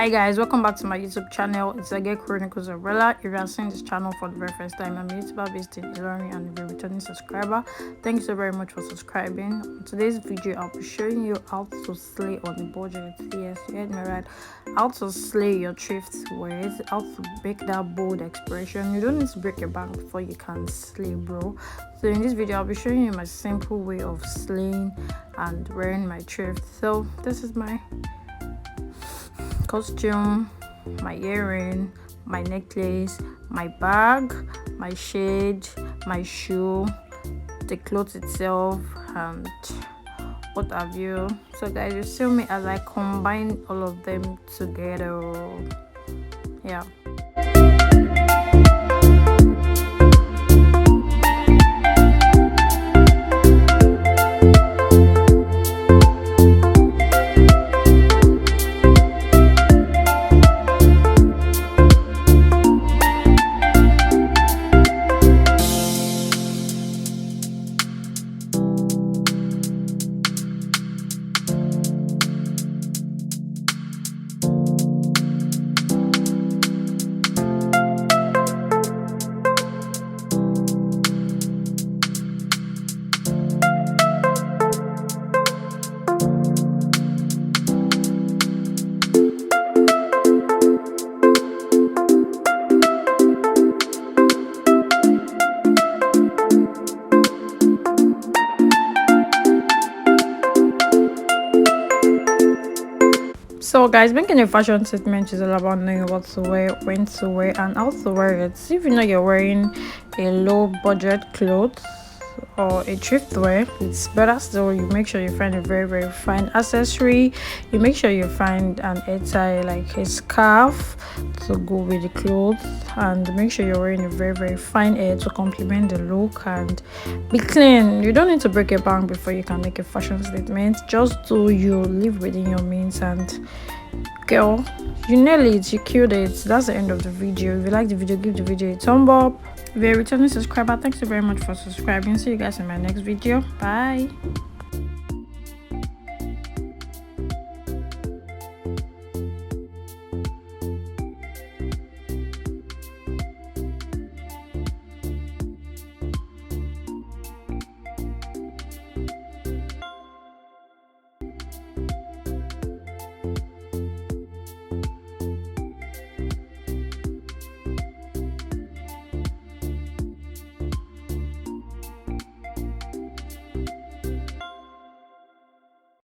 Hi guys, welcome back to my YouTube channel. It's Age Chronicles Umbrella. If you are seeing this channel for the very first time, I'm a YouTuber based in Ilorin and a returning subscriber. Thank you so very much for subscribing. In today's video, I'll be showing you how to slay on a budget. Yes, you heard me right. How to slay your thrift wares, how to make that bold expression. You don't need to break your bank before you can slay, bro. So in this video, I'll be showing you my simple way of slaying and wearing my thrift. So this is my costume, my earring, my necklace, my bag, my shade, my shoe, the clothes itself, and what have you. So guys, you see me as I combine all of them together. Yeah. So guys, making a fashion statement is all about knowing what to wear, when to wear, and how to wear it. So if you know you're wearing a low budget clothes or a thrift wear, it's better still you make sure you find a very fine accessory. You make sure you find an attire like a scarf to go with the clothes, and make sure you're wearing a very fine hair to complement the look, and be clean. You don't need to break a bank before you can make a fashion statement. Just do you, live within your means, and girl, you nailed it, you killed it. That's the end of the video. If you like the video, give the video a thumb up. If you're a returning subscriber, thanks so very much for subscribing. See you guys in my next video. Bye.